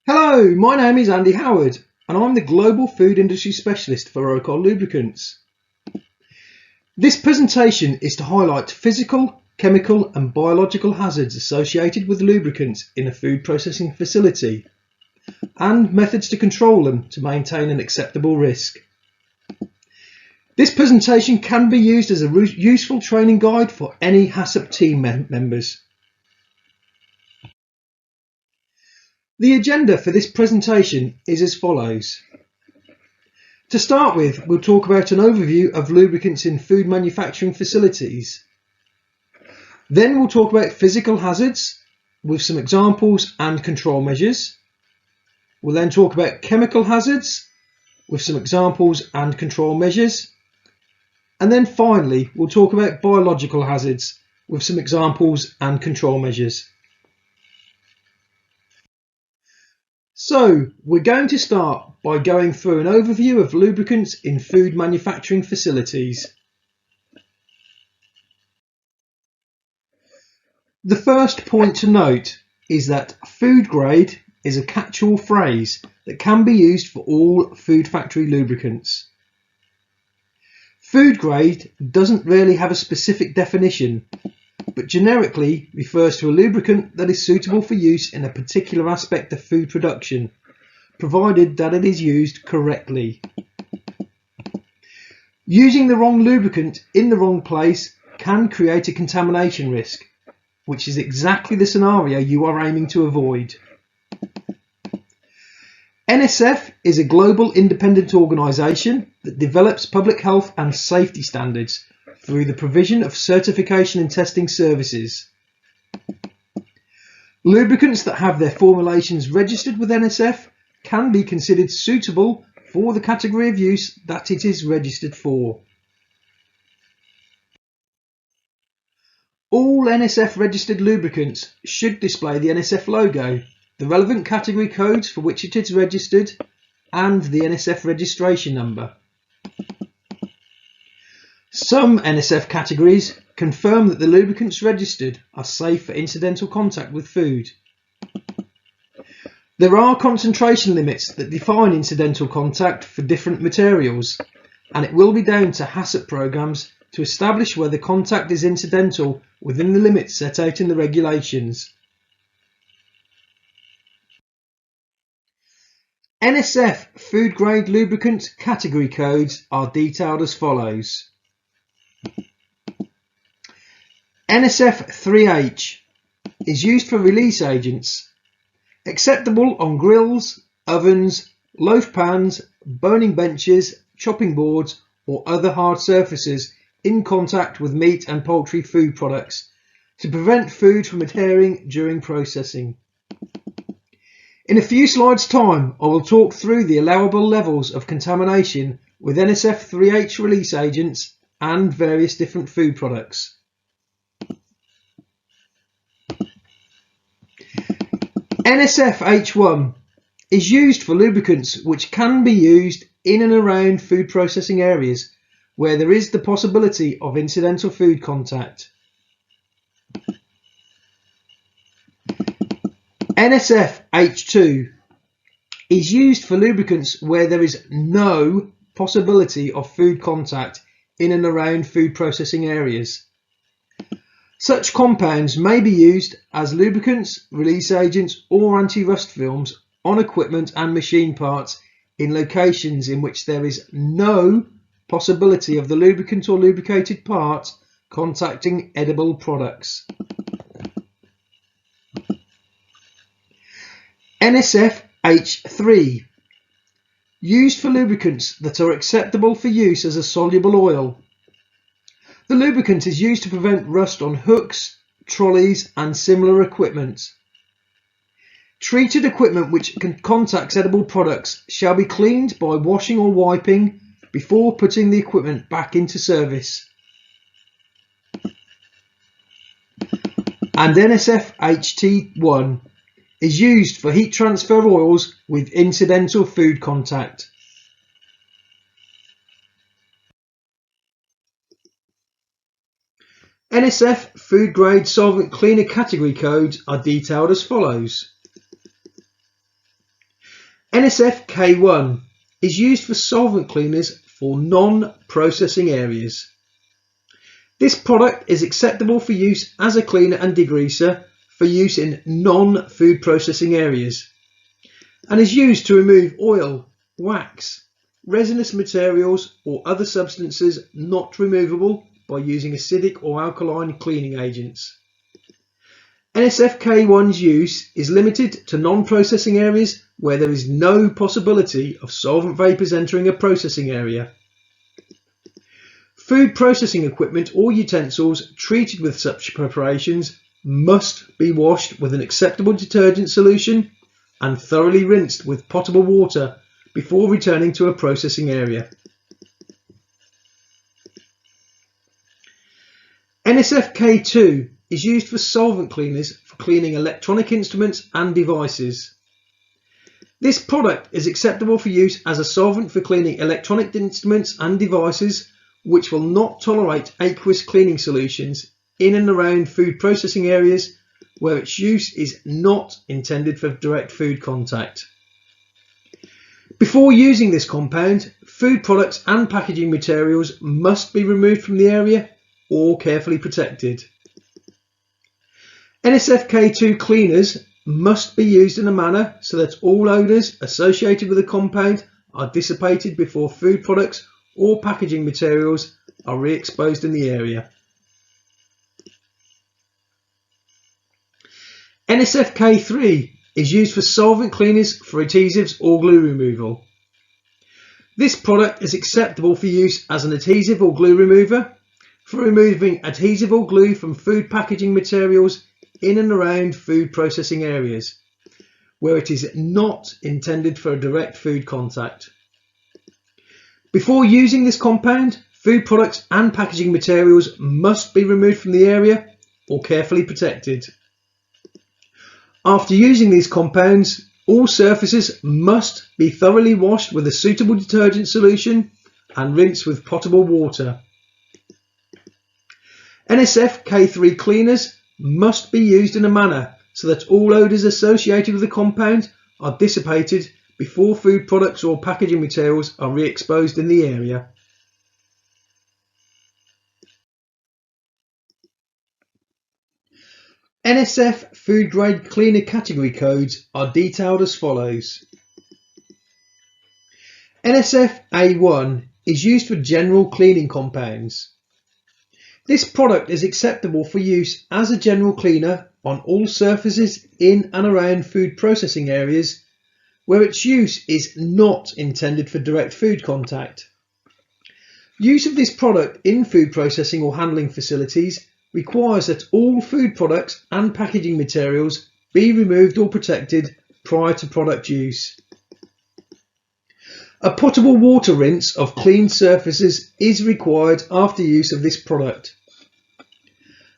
Hello, my name is Andy Howard and I'm the Global Food Industry Specialist for ROCOL Lubricants. This presentation is to highlight physical, chemical and biological hazards associated with lubricants in a food processing facility and methods to control them to maintain an acceptable risk. This presentation can be used as a useful training guide for any HACCP team members. The agenda for this presentation is as follows. To start with, we'll talk about an overview of lubricants in food manufacturing facilities. Then we'll talk about physical hazards with some examples and control measures. We'll then talk about chemical hazards with some examples and control measures. And then finally, we'll talk about biological hazards with some examples and control measures. So we're going to start by going through an overview of lubricants in food manufacturing facilities. The first point to note is that food grade is a catch-all phrase that can be used for all food factory lubricants. Food grade doesn't really have a specific definition, but generically refers to a lubricant that is suitable for use in a particular aspect of food production, provided that it is used correctly. Using the wrong lubricant in the wrong place can create a contamination risk, which is exactly the scenario you are aiming to avoid. NSF is a global independent organisation that develops public health and safety standards through the provision of certification and testing services. Lubricants that have their formulations registered with NSF can be considered suitable for the category of use that it is registered for. All NSF registered lubricants should display the NSF logo, the relevant category codes for which it is registered, and the NSF registration number. Some NSF categories confirm that the lubricants registered are safe for incidental contact with food. There are concentration limits that define incidental contact for different materials, and it will be down to HACCP programs to establish whether contact is incidental within the limits set out in the regulations. NSF food grade lubricant category codes are detailed as follows. NSF 3H is used for release agents, acceptable on grills, ovens, loaf pans, boning benches, chopping boards or other hard surfaces in contact with meat and poultry food products to prevent food from adhering during processing. In a few slides' time, I will talk through the allowable levels of contamination with NSF 3H release agents and various different food products. NSF H1 is used for lubricants which can be used in and around food processing areas where there is the possibility of incidental food contact. NSF H2 is used for lubricants where there is no possibility of food contact in and around food processing areas. Such compounds may be used as lubricants, release agents or anti-rust films on equipment and machine parts in locations in which there is no possibility of the lubricant or lubricated part contacting edible products. NSF H3 used for lubricants that are acceptable for use as a soluble oil. The lubricant is used to prevent rust on hooks, trolleys and similar equipment. Treated equipment which contacts edible products shall be cleaned by washing or wiping before putting the equipment back into service. And NSF HT1 is used for heat transfer oils with incidental food contact. NSF food grade solvent cleaner category codes are detailed as follows. NSF K1 is used for solvent cleaners for non-processing areas. This product is acceptable for use as a cleaner and degreaser for use in non-food processing areas, and is used to remove oil, wax, resinous materials or other substances not removable by using acidic or alkaline cleaning agents. NSF K1's use is limited to non-processing areas where there is no possibility of solvent vapours entering a processing area. Food processing equipment or utensils treated with such preparations must be washed with an acceptable detergent solution and thoroughly rinsed with potable water before returning to a processing area. NSF K2 is used for solvent cleaners for cleaning electronic instruments and devices. This product is acceptable for use as a solvent for cleaning electronic instruments and devices which will not tolerate aqueous cleaning solutions in and around food processing areas where its use is not intended for direct food contact. Before using this compound, food products and packaging materials must be removed from the area or carefully protected. NSF K2 cleaners must be used in a manner so that all odours associated with the compound are dissipated before food products or packaging materials are re-exposed in the area. NSF K3 is used for solvent cleaners for adhesives or glue removal. This product is acceptable for use as an adhesive or glue remover for removing adhesive or glue from food packaging materials in and around food processing areas where it is not intended for a direct food contact. Before using this compound, food products and packaging materials must be removed from the area or carefully protected. After using these compounds, all surfaces must be thoroughly washed with a suitable detergent solution and rinsed with potable water. NSF K3 cleaners must be used in a manner so that all odours associated with the compound are dissipated before food products or packaging materials are re-exposed in the area. NSF Food Grade cleaner category codes are detailed as follows. NSF A1 is used for general cleaning compounds. This product is acceptable for use as a general cleaner on all surfaces in and around food processing areas where its use is not intended for direct food contact. Use of this product in food processing or handling facilities requires that all food products and packaging materials be removed or protected prior to product use. A potable water rinse of clean surfaces is required after use of this product.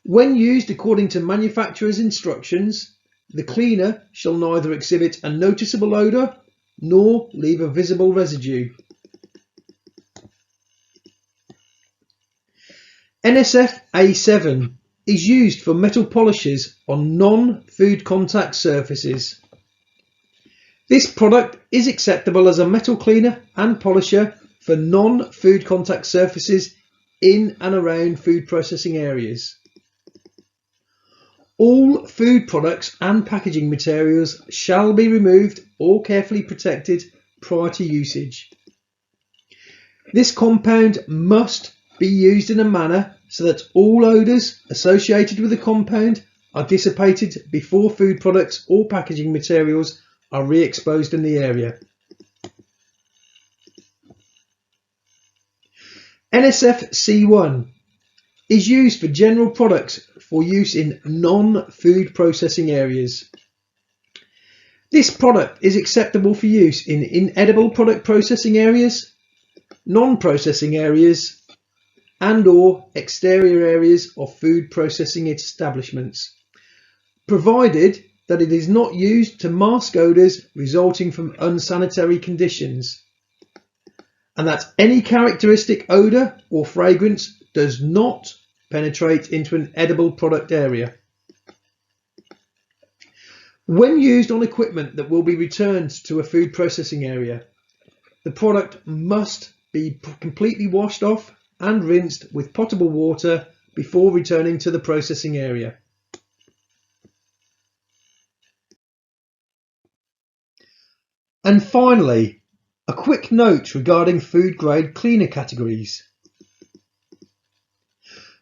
When used according to manufacturer's instructions, the cleaner shall neither exhibit a noticeable odour nor leave a visible residue. NSF A7 is used for metal polishes on non-food contact surfaces. This product is acceptable as a metal cleaner and polisher for non-food contact surfaces in and around food processing areas. All food products and packaging materials shall be removed or carefully protected prior to usage. This compound must be used in a manner so that all odours associated with the compound are dissipated before food products or packaging materials are re-exposed in the area. NSF C1 is used for general products for use in non-food processing areas. This product is acceptable for use in inedible product processing areas, non-processing areas, and/or exterior areas of food processing establishments, provided that it is not used to mask odours resulting from unsanitary conditions, and that any characteristic odour or fragrance does not penetrate into an edible product area. When used on equipment that will be returned to a food processing area, the product must be completely washed off and rinsed with potable water before returning to the processing area. And finally, a quick note regarding food grade cleaner categories.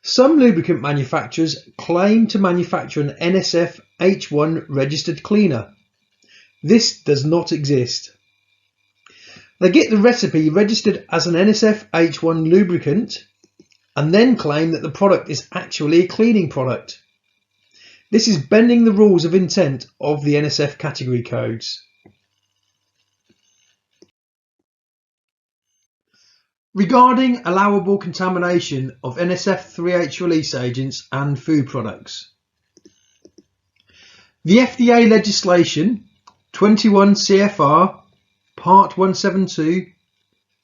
Some lubricant manufacturers claim to manufacture an NSF H1 registered cleaner. This does not exist. They get the recipe registered as an NSF H1 lubricant and then claim that the product is actually a cleaning product. This is bending the rules of intent of the NSF category codes. Regarding allowable contamination of NSF 3H release agents and food products. The FDA legislation 21 CFR Part 172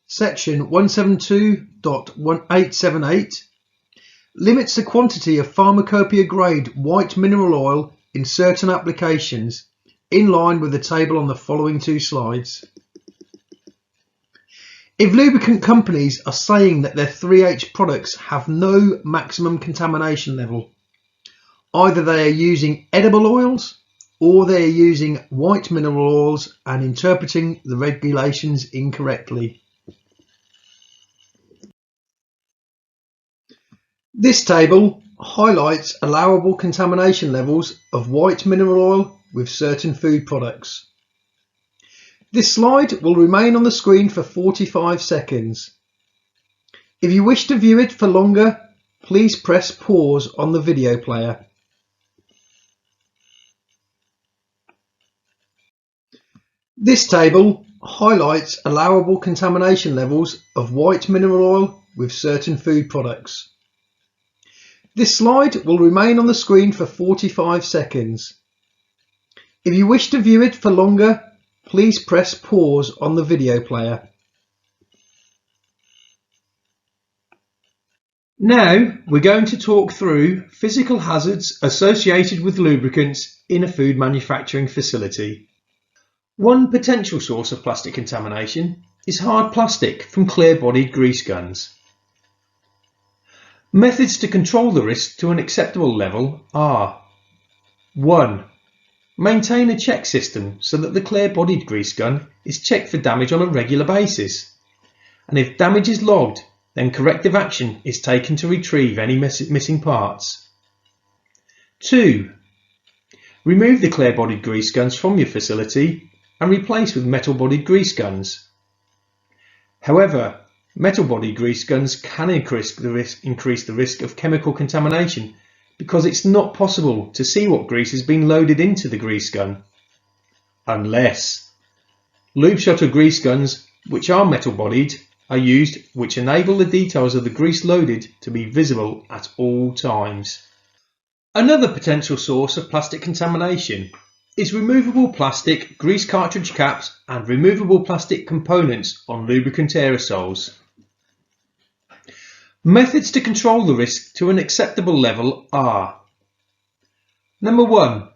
Section 172.1878 limits the quantity of pharmacopoeia grade white mineral oil in certain applications in line with the table on the following two slides. If lubricant companies are saying that their 3H products have no maximum contamination level, either they are using edible oils or they are using white mineral oils and interpreting the regulations incorrectly. This table highlights allowable contamination levels of white mineral oil with certain food products. This slide will remain on the screen for 45 seconds. If you wish to view it for longer, please press pause on the video player. This table highlights allowable contamination levels of white mineral oil with certain food products. This slide will remain on the screen for 45 seconds. If you wish to view it for longer, please press pause on the video player. Now we're going to talk through physical hazards associated with lubricants in a food manufacturing facility. One potential source of plastic contamination is hard plastic from clear-bodied grease guns. Methods to control the risk to an acceptable level are: 1. Maintain a check system so that the clear-bodied grease gun is checked for damage on a regular basis, and if damage is logged, then corrective action is taken to retrieve any missing parts. 2. Remove the clear-bodied grease guns from your facility and replace with metal-bodied grease guns. However, metal-bodied grease guns can increase the risk of chemical contamination because it's not possible to see what grease has been loaded into the grease gun, unless lube shuttle grease guns, which are metal-bodied, are used, which enable the details of the grease loaded to be visible at all times. Another potential source of plastic contamination is removable plastic grease cartridge caps and removable plastic components on lubricant aerosols. Methods to control the risk to an acceptable level are: 1.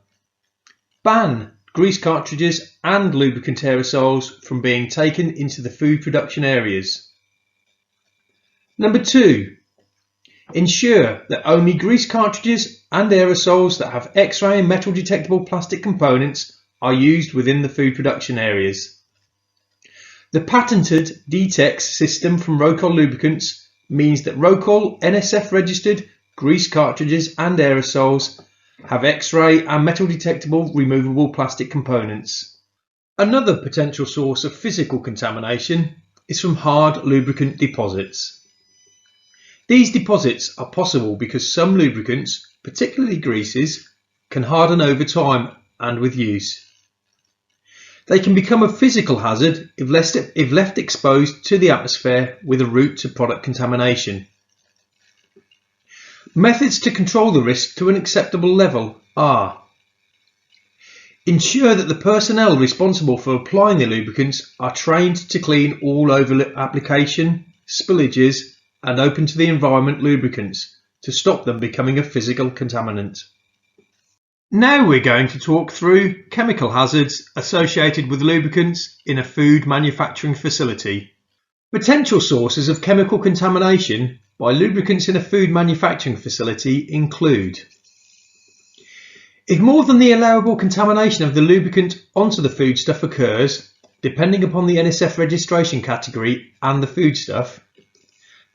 Ban grease cartridges and lubricant aerosols from being taken into the food production areas. 2. Ensure that only grease cartridges and aerosols that have X-ray and metal detectable plastic components are used within the food production areas. The patented DTEX system from ROCOL lubricants means that ROCOL NSF registered grease cartridges and aerosols have X-ray and metal detectable removable plastic components. Another potential source of physical contamination is from hard lubricant deposits. These deposits are possible because some lubricants, particularly greases, can harden over time and with use. They can become a physical hazard if left exposed to the atmosphere with a route to product contamination. Methods to control the risk to an acceptable level are: ensure that the personnel responsible for applying the lubricants are trained to clean all over application, spillages and open to the environment lubricants to stop them becoming a physical contaminant. Now we're going to talk through chemical hazards associated with lubricants in a food manufacturing facility. Potential sources of chemical contamination by lubricants in a food manufacturing facility include: if more than the allowable contamination of the lubricant onto the foodstuff occurs, depending upon the NSF registration category and the foodstuff,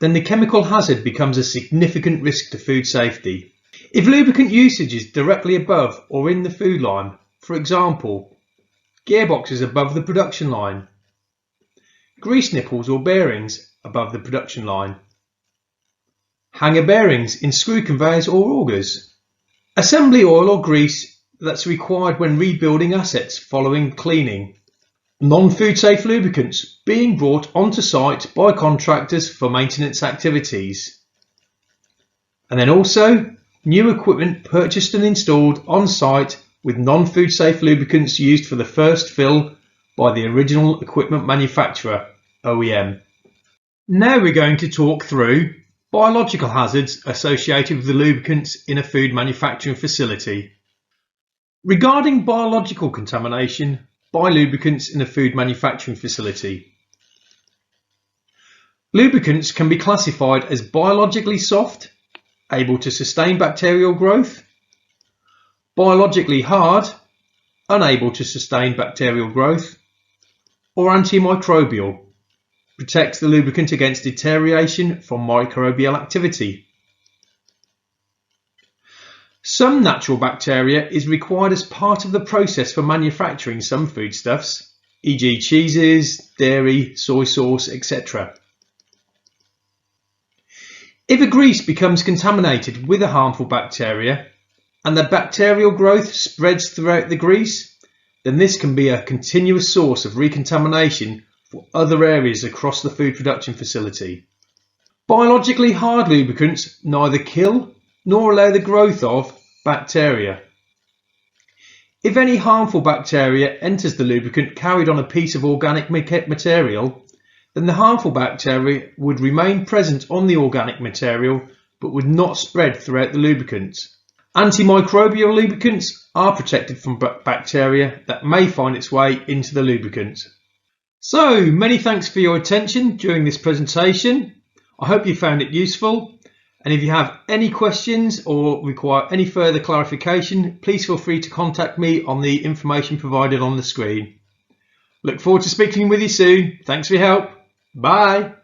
then the chemical hazard becomes a significant risk to food safety. If lubricant usage is directly above or in the food line, for example, gearboxes above the production line, grease nipples or bearings above the production line, hanger bearings in screw conveyors or augers, assembly oil or grease that's required when rebuilding assets following cleaning, non-food safe lubricants being brought onto site by contractors for maintenance activities, and then also new equipment purchased and installed on site with non-food safe lubricants used for the first fill by the original equipment manufacturer, OEM. Now we're going to talk through biological hazards associated with the lubricants in a food manufacturing facility. Regarding biological contamination by lubricants in a food manufacturing facility, lubricants can be classified as biologically soft, able to sustain bacterial growth, biologically hard, unable to sustain bacterial growth, or antimicrobial, protects the lubricant against deterioration from microbial activity. Some natural bacteria is required as part of the process for manufacturing some foodstuffs, e.g. cheeses, dairy, soy sauce, etc. If a grease becomes contaminated with a harmful bacteria and the bacterial growth spreads throughout the grease, then this can be a continuous source of recontamination for other areas across the food production facility. Biologically hard lubricants neither kill nor allow the growth of bacteria. If any harmful bacteria enters the lubricant carried on a piece of organic material, then the harmful bacteria would remain present on the organic material but would not spread throughout the lubricant. Antimicrobial lubricants are protected from bacteria that may find its way into the lubricant. So, many thanks for your attention during this presentation. I hope you found it useful, and if you have any questions or require any further clarification, please feel free to contact me on the information provided on the screen. Look forward to speaking with you soon. Thanks for your help. Bye.